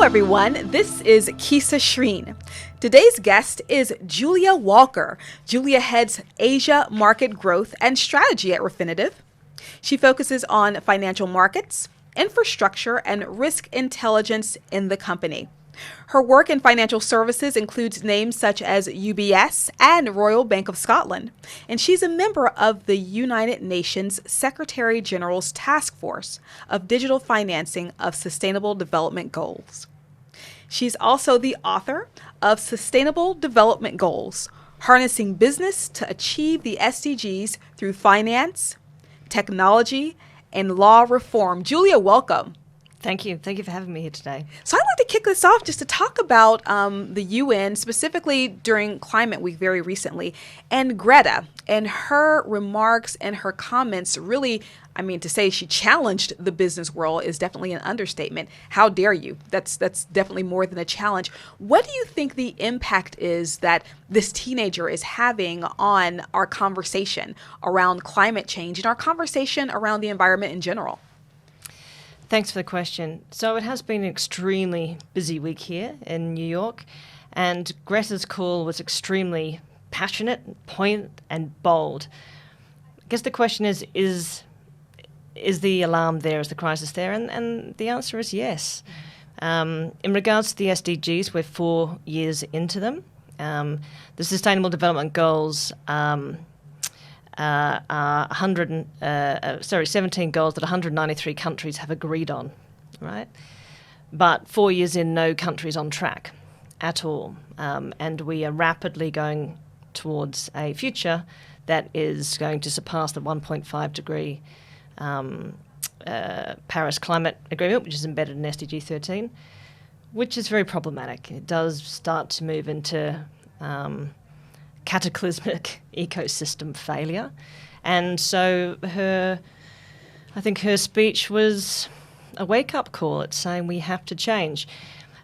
everyone. This is Kisa Shreen. Today's guest is Julia Walker. Julia heads Asia Market Growth and Strategy at Refinitiv. She focuses on financial markets, infrastructure, and risk intelligence in the company. Her work in financial services includes names such as UBS and Royal Bank of Scotland, and she's a member of the United Nations Secretary General's Task Force of Digital Financing of Sustainable Development Goals. She's also the author of Sustainable Development Goals, Harnessing Business to Achieve the SDGs Through Finance, Technology, and Law Reform. Julia, welcome. Thank you. Thank you for having me here today. So I'd like to kick this off just to talk about the UN, specifically during Climate Week very recently, and Greta and her remarks and her comments really, to say she challenged the business world is definitely an understatement. How dare you? That's definitely more than a challenge. What do you think the impact is that this teenager is having on our conversation around climate change and our conversation around the environment in general? Thanks for the question. So it has been an extremely busy week here in New York, and Greta's call was extremely passionate, poignant, and bold. I guess the question is the alarm there, is the crisis there? And the answer is yes. In regards to the SDGs, we're 4 years into them. The Sustainable Development Goals are 17 goals that 193 countries have agreed on, right? But 4 years in, no country's on track at all. And we are rapidly going towards a future that is going to surpass the 1.5 degree Paris Climate Agreement, which is embedded in SDG 13, which is very problematic. It does start to move into cataclysmic ecosystem failure. And so I think her speech was a wake-up call. It's saying we have to change.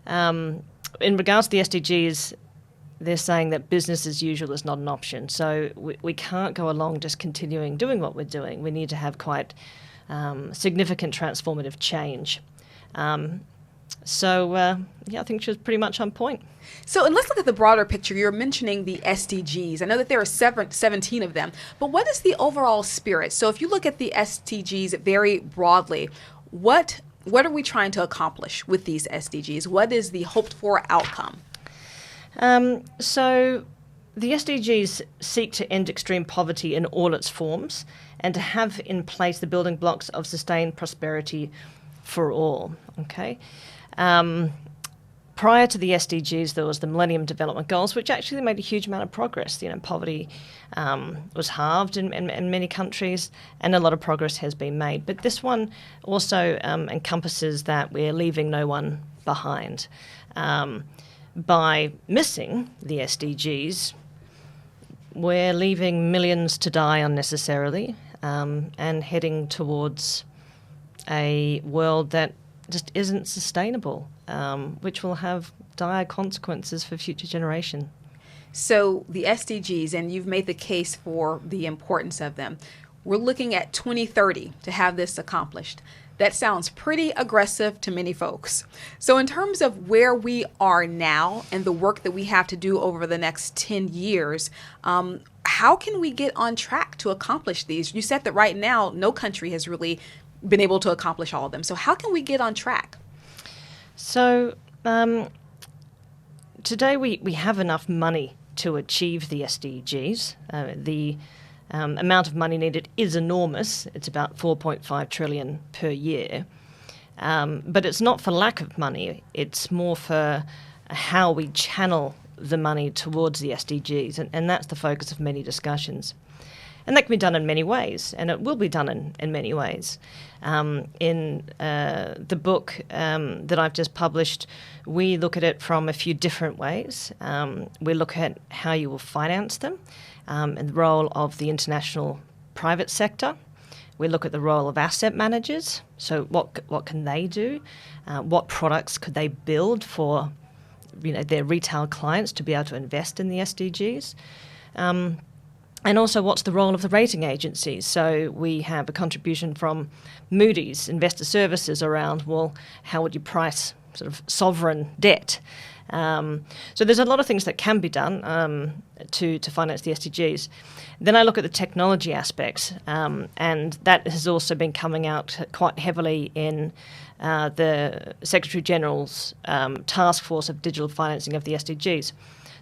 In regards to the SDGs, they're saying that business as usual is not an option. So we can't go along just continuing doing what we're doing. We need to have quite significant transformative change. I think she was pretty much on point. So, and let's look at the broader picture. You're mentioning the SDGs. I know that there are 17 of them, but what is the overall spirit? So if you look at the SDGs very broadly, what are we trying to accomplish with these SDGs? What is the hoped for outcome? So the SDGs seek to end extreme poverty in all its forms and to have in place the building blocks of sustained prosperity for all, okay? Prior to the SDGs, there was the Millennium Development Goals, which actually made a huge amount of progress. Poverty was halved in many countries, and a lot of progress has been made. But this one also encompasses that we're leaving no one behind. By missing the SDGs, we're leaving millions to die unnecessarily and heading towards a world that just isn't sustainable, which will have dire consequences for future generations. So the SDGs, and you've made the case for the importance of them. We're looking at 2030 to have this accomplished. That sounds pretty aggressive to many folks. So in terms of where we are now and the work that we have to do over the next 10 years, how can we get on track to accomplish these? You said that right now, no country has really been able to accomplish all of them. So how can we get on track? So today we have enough money to achieve the SDGs. The amount of money needed is enormous. It's about 4.5 trillion per year. But it's not for lack of money. It's more for how we channel the money towards the SDGs. And that's the focus of many discussions. And that can be done in many ways, and it will be done in many ways. In the book that I've just published, we look at it from a few different ways. We look at how you will finance them and the role of the international private sector. We look at the role of asset managers. So what can they do? What products could they build for their retail clients to be able to invest in the SDGs? And also, what's the role of the rating agencies? So we have a contribution from Moody's Investor Services around, well, how would you price sort of sovereign debt. So there's a lot of things that can be done to finance the SDGs. Then I look at the technology aspects, and that has also been coming out quite heavily in the Secretary General's task force of digital financing of the SDGs.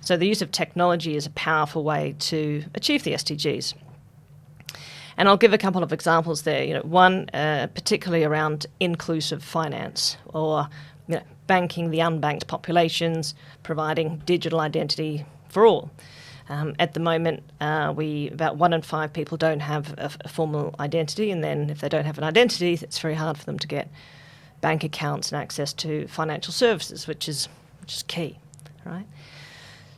So the use of technology is a powerful way to achieve the SDGs. And I'll give a couple of examples there. One particularly around inclusive finance, or banking the unbanked populations, providing digital identity for all. At the moment, about 1 in 5 people don't have a formal identity, and then if they don't have an identity, it's very hard for them to get bank accounts and access to financial services, which is key, right?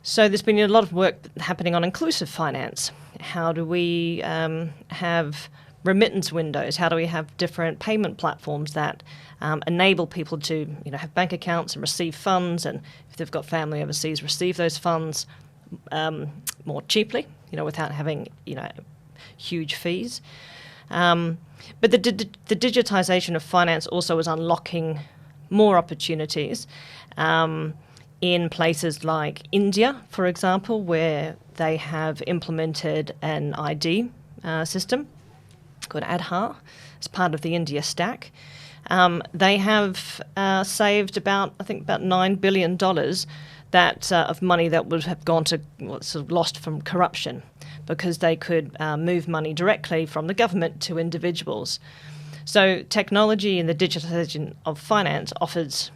So there's been a lot of work happening on inclusive finance. How do we have remittance windows? How do we have different payment platforms that enable people to have bank accounts and receive funds, and if they've got family overseas, receive those funds more cheaply, without having huge fees. But the digitization of finance also is unlocking more opportunities in places like India, for example, where they have implemented an ID system called Aadhaar as part of the India stack. They have saved about $9 billion of money that would have gone to sort of lost from corruption, because they could move money directly from the government to individuals. So technology and the digitalization of finance offers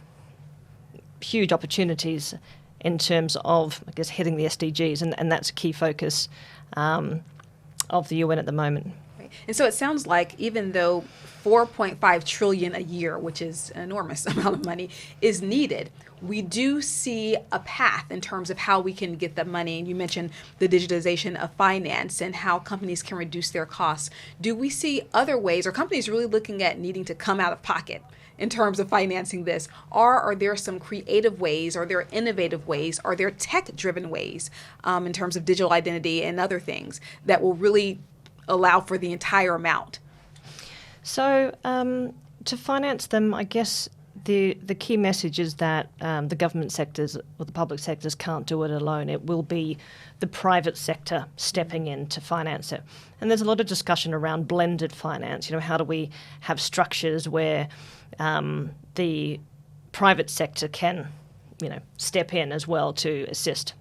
huge opportunities in terms of, hitting the SDGs, and that's a key focus of the UN at the moment. And so it sounds like even though 4.5 trillion a year, which is an enormous amount of money, is needed, we do see a path in terms of how we can get that money. And you mentioned the digitization of finance and how companies can reduce their costs. Do we see other ways? Are companies really looking at needing to come out of pocket in terms of financing this? Or are there some creative ways? Are there innovative ways? Are there tech-driven ways in terms of digital identity and other things that will really allow for the entire amount? So to finance them, I guess the key message is that the government sectors or the public sectors can't do it alone. It will be the private sector stepping in to finance it. And there's a lot of discussion around blended finance. How do we have structures where the private sector can, step in as well to assist?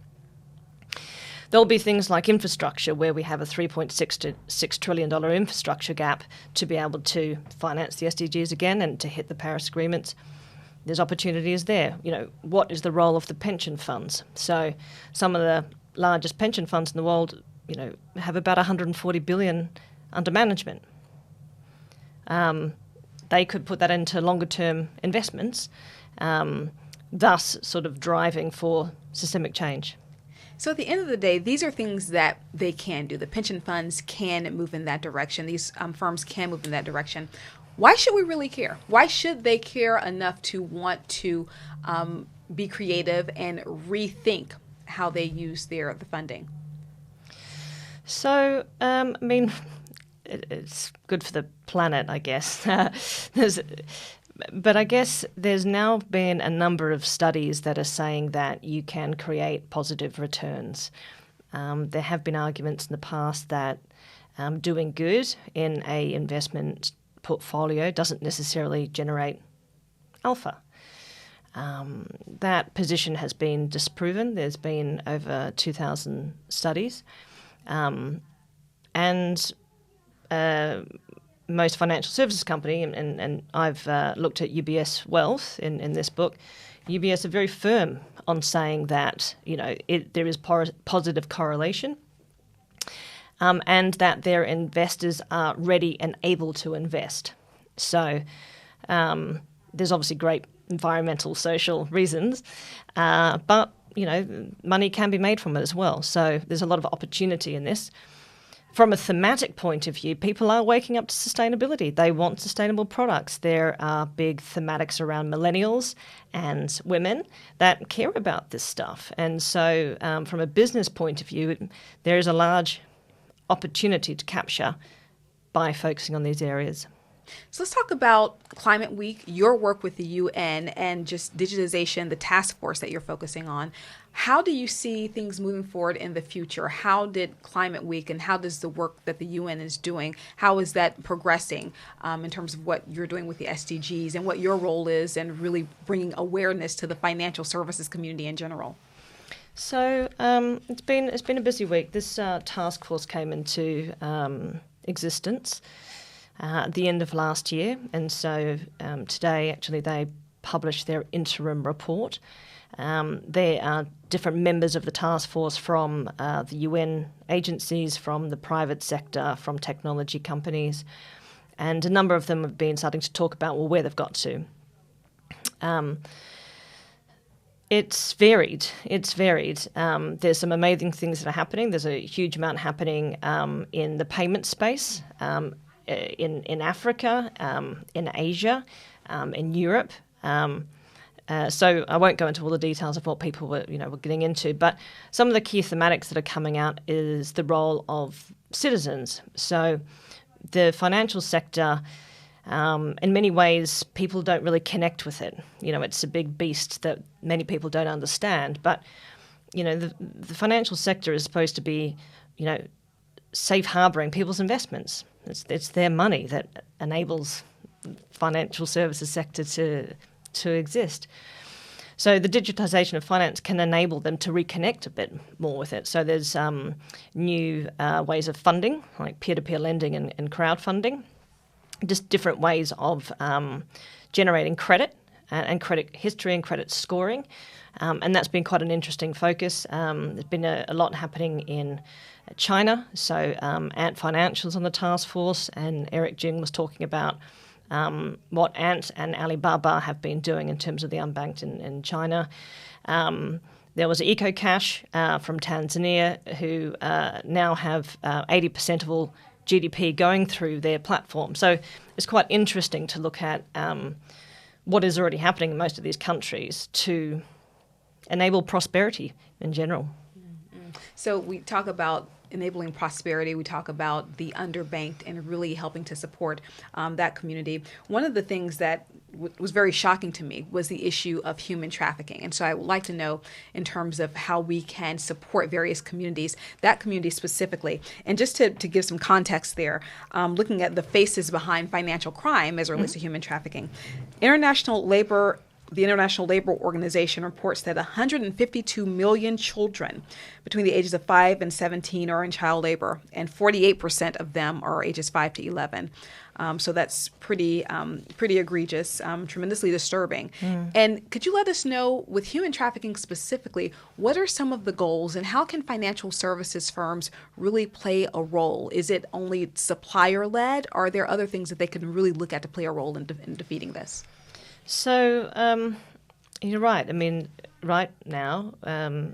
There'll be things like infrastructure, where we have a $3.6 trillion infrastructure gap to be able to finance the SDGs again and to hit the Paris agreements. There's opportunities there. What is the role of the pension funds? So some of the largest pension funds in the world, have about 140 billion under management. They could put that into longer-term investments, thus sort of driving for systemic change. So at the end of the day, these are things that they can do. The pension funds can move in that direction. These firms can move in that direction. Why should we really care? Why should they care enough to want to be creative and rethink how they use the funding? So, it's good for the planet, I guess. But I guess there's now been a number of studies that are saying that you can create positive returns. There have been arguments in the past that doing good in a investment portfolio doesn't necessarily generate alpha. That position has been disproven. There's been over 2,000 studies. Most financial services company, and I've looked at UBS Wealth in this book. UBS are very firm on saying that there is positive correlation, and that their investors are ready and able to invest. So there's obviously great environmental, social reasons, but money can be made from it as well. So there's a lot of opportunity in this. From a thematic point of view, people are waking up to sustainability. They want sustainable products. There are big thematics around millennials and women that care about this stuff. And so from a business point of view, there is a large opportunity to capture by focusing on these areas. So let's talk about Climate Week, your work with the UN, and just digitization, the task force that you're focusing on. How do you see things moving forward in the future? How did Climate Week and how does the work that the UN is doing, how is that progressing in terms of what you're doing with the SDGs and what your role is and really bringing awareness to the financial services community in general? So it's been a busy week. This task force came into existence at the end of last year, and so today actually they published their interim report. There are different members of the task force from the UN agencies, from the private sector, from technology companies, and a number of them have been starting to talk about where they've got to. It's varied. There's some amazing things that are happening. There's a huge amount happening in the payment space, in Africa, in Asia, in Europe. So I won't go into all the details of what people were getting into, but some of the key thematics that are coming out is the role of citizens. So the financial sector, in many ways, people don't really connect with it. It's a big beast that many people don't understand. But, the financial sector is supposed to be, safe harbouring people's investments. It's their money that enables the financial services sector to exist. So the digitisation of finance can enable them to reconnect a bit more with it. So there's new ways of funding, like peer-to-peer lending and crowdfunding. Just different ways of generating credit and credit history and credit scoring. And that's been quite an interesting focus. There's been a lot happening in China. So Ant Financial's on the task force, and Eric Jing was talking about what Ant and Alibaba have been doing in terms of the unbanked in China. There was EcoCash from Tanzania, who now have 80% of all GDP going through their platform. So it's quite interesting to look at what is already happening in most of these countries to enable prosperity in general. So we talk about enabling prosperity. We talk about the underbanked and really helping to support that community. One of the things that was very shocking to me was the issue of human trafficking. And so I would like to know, in terms of how we can support various communities, that community specifically. And just to give some context there, looking at the faces behind financial crime as it relates to human trafficking, the International Labor Organization reports that 152 million children between the ages of 5 and 17 are in child labor, and 48% of them are ages 5 to 11. So that's pretty egregious, tremendously disturbing. And could you let us know, with human trafficking specifically, what are some of the goals and how can financial services firms really play a role? Is it only supplier-led? Are there other things that they can really look at to play a role in defeating this? So you're right. I mean, right now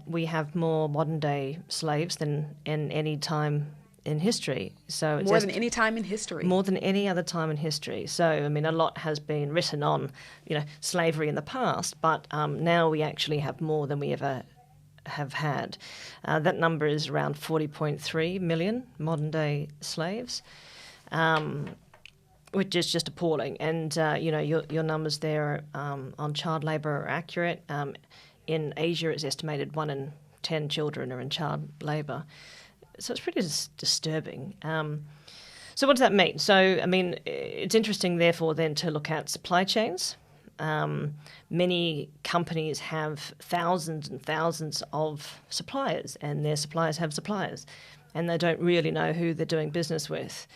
we have more modern-day slaves than in any time in history. So it's more than any time in history. More than any other time in history. So, I mean, a lot has been written on, slavery in the past, but now we actually have more than we ever have had. That number is around 40.3 million modern-day slaves. Which is just appalling. And, your numbers there on child labour are accurate. In Asia, it's estimated 1 in 10 children are in child labour. So it's pretty disturbing. So what does that mean? So, I mean, it's interesting, therefore, then to look at supply chains. Many companies have thousands and thousands of suppliers, and their suppliers have suppliers, and they don't really know who they're doing business with.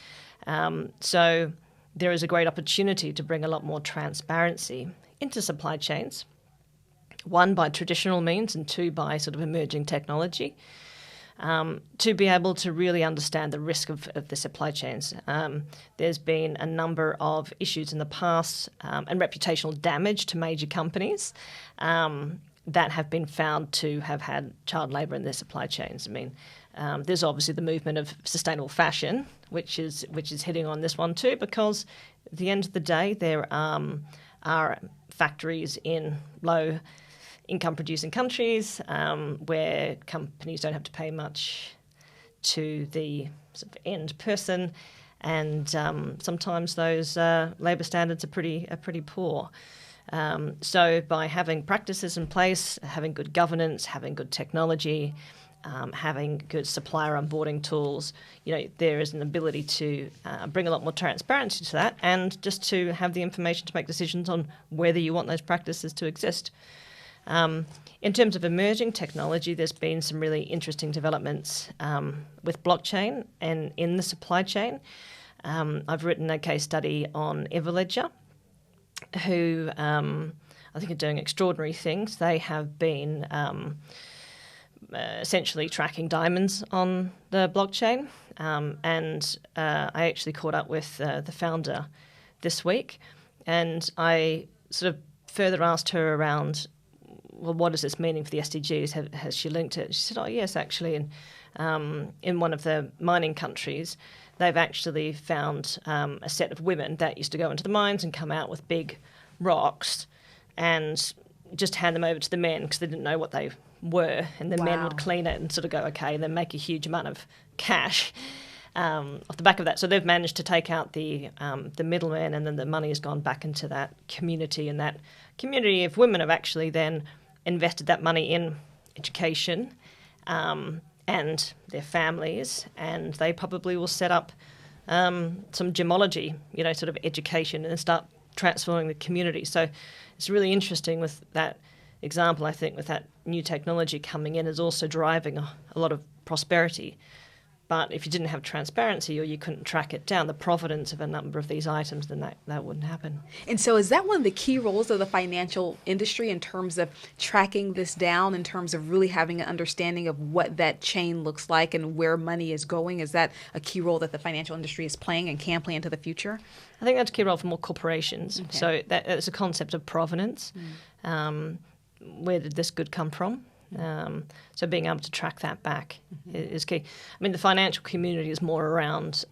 So there is a great opportunity to bring a lot more transparency into supply chains, one, by traditional means, and two, by sort of emerging technology, to be able to really understand the risk of the supply chains. There's been a number of issues in the past and reputational damage to major companies that have been found to have had child labour in their supply chains. I mean, there's obviously the movement of sustainable fashion, which is hitting on this one too, because at the end of the day, there are factories in low income producing countries where companies don't have to pay much to the sort of end person, and sometimes those labour standards are pretty poor. So by having practices in place, having good governance, having good technology, having good supplier onboarding tools, there is an ability to bring a lot more transparency to that, and just to have the information to make decisions on whether you want those practices to exist. In terms of emerging technology, there's been some really interesting developments with blockchain and in the supply chain. I've written a case study on Everledger, who I think are doing extraordinary things. They have been essentially tracking diamonds on the blockchain, and I actually caught up with the founder this week, and I sort of further asked her around, well, what does this mean for the SDGs? Has she linked it? She said, oh, yes, actually. And in one of the mining countries, they've actually found a set of women that used to go into the mines and come out with big rocks and just hand them over to the men because they didn't know what they were. And the men would clean it and sort of go, okay, and then make a huge amount of cash off the back of that. So they've managed to take out the middleman, and then the money has gone back into that community. And that community of women have actually then invested that money in education and their families, and they probably will set up some gemology, sort of education, and start transforming the community. So it's really interesting with that example. I think with that new technology coming in is also driving a lot of prosperity. But if you didn't have transparency, or you couldn't track it down, the provenance of a number of these items, then that wouldn't happen. And so is that one of the key roles of the financial industry in terms of tracking this down, in terms of really having an understanding of what that chain looks like and where money is going? Is that a key role that the financial industry is playing and can play into the future? I think that's a key role for more corporations. Okay. So that's a concept of provenance. Where did this good come from? So being able to track that back is key. I mean, the financial community is more around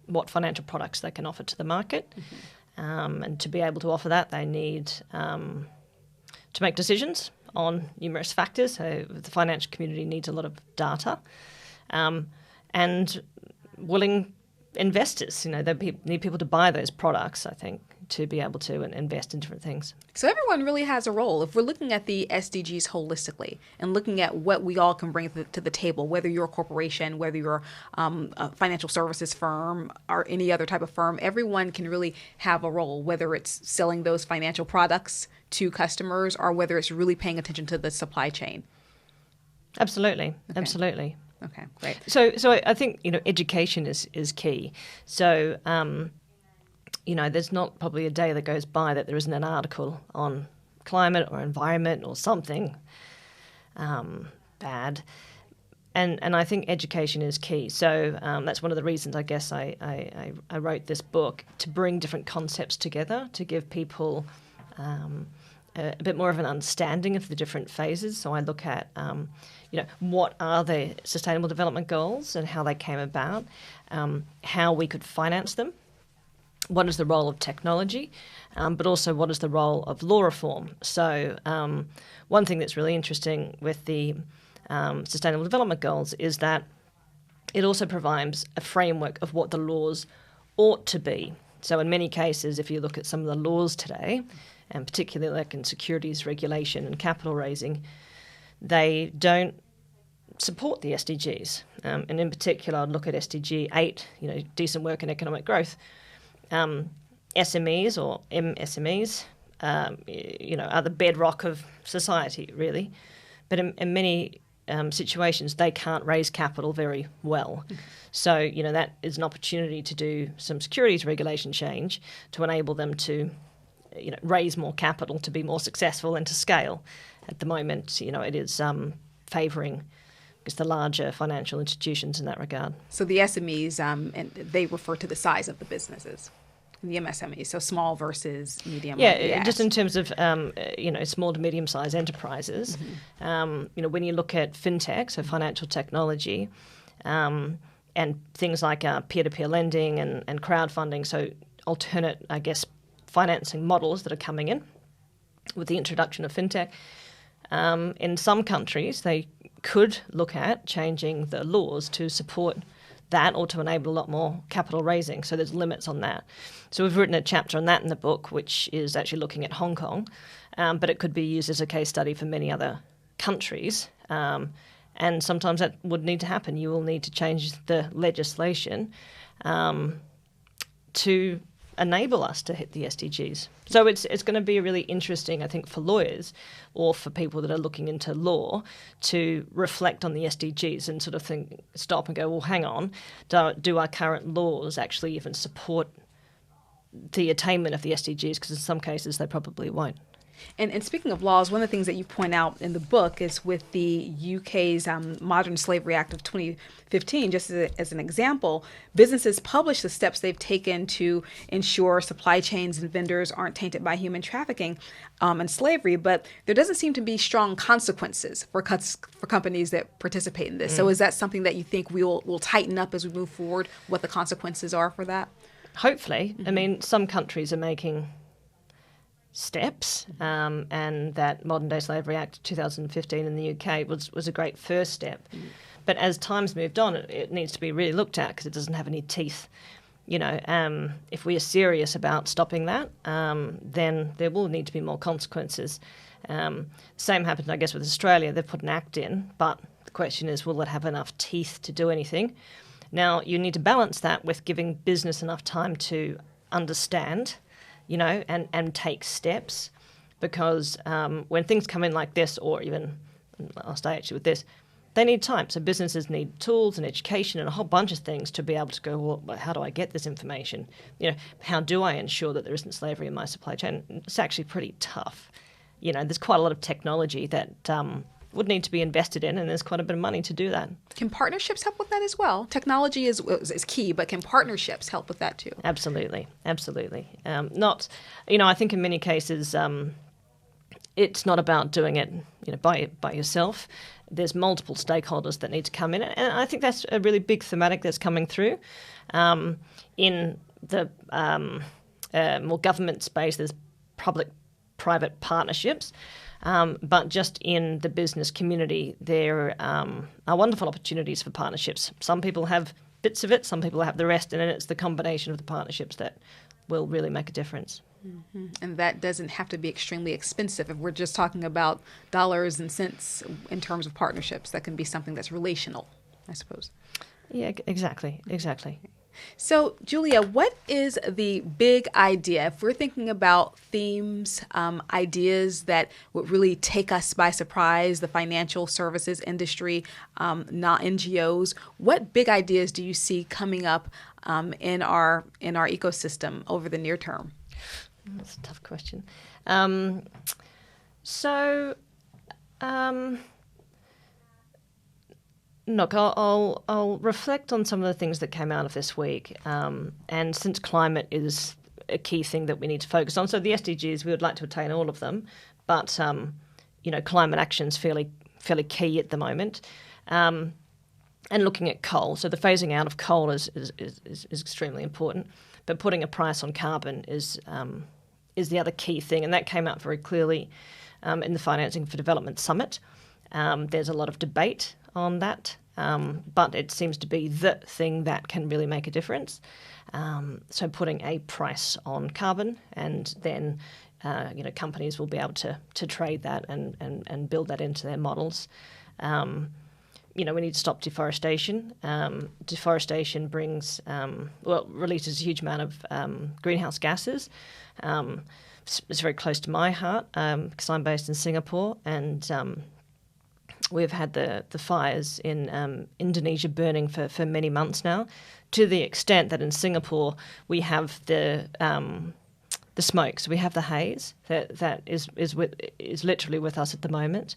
what financial products they can offer to the market. And to be able to offer that, they need to make decisions on numerous factors. So the financial community needs a lot of data and willing investors. They need people to buy those products, I think, to be able to invest in different things. So everyone really has a role. If we're looking at the SDGs holistically and looking at what we all can bring to the table, whether you're a corporation, whether you're a financial services firm or any other type of firm, everyone can really have a role, whether it's selling those financial products to customers or whether it's really paying attention to the supply chain. Absolutely. Okay. Absolutely. Okay, great. So I think, education is key. So, there's not probably a day that goes by that there isn't an article on climate or environment or something bad. And I think education is key. So that's one of the reasons, I guess, I wrote this book, to bring different concepts together, to give people a bit more of an understanding of the different phases. So I look at, what are the Sustainable Development Goals and how they came about, how we could finance them, what is the role of technology, but also what is the role of law reform. So one thing that's really interesting with the Sustainable Development Goals is that it also provides a framework of what the laws ought to be. So in many cases, if you look at some of the laws today, and particularly like in securities regulation and capital raising, they don't support the SDGs. And in particular, I'd look at SDG 8, decent work and economic growth. SMEs or MSMEs, are the bedrock of society, really. But in many situations, they can't raise capital very well. So, that is an opportunity to do some securities regulation change to enable them to, raise more capital to be more successful and to scale. At the moment, it is favouring the larger financial institutions in that regard. So the SMEs, and they refer to the size of the businesses, the MSMEs, so small versus medium. Yeah, just in terms of, small to medium-sized enterprises. When you look at fintech, so financial technology, and things like peer-to-peer lending and crowdfunding, so alternate, financing models that are coming in with the introduction of fintech. In some countries, they could look at changing the laws to support that or to enable a lot more capital raising. So there's limits on that. So we've written a chapter on that in the book, which is actually looking at Hong Kong, but it could be used as a case study for many other countries. And sometimes that would need to happen. You will need to change the legislation to enable us to hit the SDGs. So it's going to be really interesting, I think, for lawyers or for people that are looking into law to reflect on the SDGs and sort of stop and go, well, hang on, do our current laws actually even support the attainment of the SDGs? Because in some cases they probably won't. And speaking of laws, one of the things that you point out in the book is with the UK's Modern Slavery Act of 2015, just as an example, businesses publish the steps they've taken to ensure supply chains and vendors aren't tainted by human trafficking and slavery, but there doesn't seem to be strong consequences for companies that participate in this. So is that something that you think we'll tighten up as we move forward, what the consequences are for that? Hopefully. I mean, some countries are making steps, and that Modern Day Slavery Act 2015 in the UK was a great first step. But as time's moved on, it needs to be really looked at because it doesn't have any teeth. If we are serious about stopping that, then there will need to be more consequences. Same happened, I guess, with Australia. They've put an act in, but the question is, will it have enough teeth to do anything? Now, you need to balance that with giving business enough time to understand, and take steps, because when things come in like this, or even, I'll stay actually with this, they need time. So businesses need tools and education and a whole bunch of things to be able to go, well, how do I get this information? How do I ensure that there isn't slavery in my supply chain? It's actually pretty tough. There's quite a lot of technology that would need to be invested in, and there's quite a bit of money to do that. Can partnerships help with that as well? Technology is key, but can partnerships help with that too? Absolutely. I think in many cases, it's not about doing it, by yourself. There's multiple stakeholders that need to come in, and I think that's a really big thematic that's coming through. In the more government space, there's public-private partnerships. But just in the business community, there are wonderful opportunities for partnerships. Some people have bits of it, some people have the rest, and then it's the combination of the partnerships that will really make a difference. Mm-hmm. And that doesn't have to be extremely expensive. If we're just talking about dollars and cents in terms of partnerships, that can be something that's relational, I suppose. Yeah, exactly. So, Julia, what is the big idea? If we're thinking about themes, ideas that would really take us by surprise, the financial services industry, not NGOs, what big ideas do you see coming up in our ecosystem over the near term? That's a tough question. Look, I'll reflect on some of the things that came out of this week. And since climate is a key thing that we need to focus on, so the SDGs, we would like to attain all of them, but climate action's fairly key at the moment. And looking at coal, so the phasing out of coal is extremely important, but putting a price on carbon is the other key thing, and that came out very clearly in the Financing for Development Summit. There's a lot of debate on that, but it seems to be the thing that can really make a difference. So putting a price on carbon, and then companies will be able to trade that and build that into their models. We need to stop deforestation. Deforestation releases a huge amount of greenhouse gases. It's very close to my heart because I'm based in Singapore, and we've had the fires in Indonesia burning for many months now, to the extent that in Singapore we have the smoke, so we have the haze that is literally with us at the moment,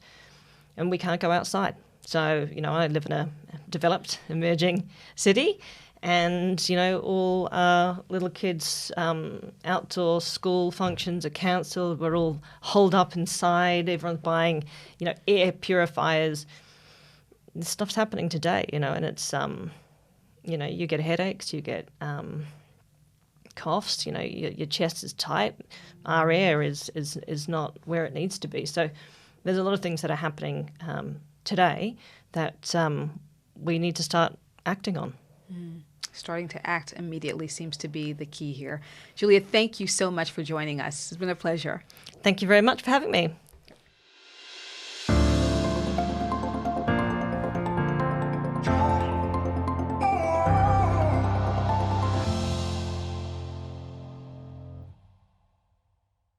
and we can't go outside. So I live in a developed, emerging city, and all our little kids' outdoor school functions are cancelled. We're all holed up inside. Everyone's buying, air purifiers. This stuff's happening today, and it's, you get headaches, you get coughs. Your chest is tight. Our air is not where it needs to be. So there's a lot of things that are happening today that we need to start acting on. Starting to act immediately seems to be the key here. Julia, thank you so much for joining us. It's been a pleasure. Thank you very much for having me.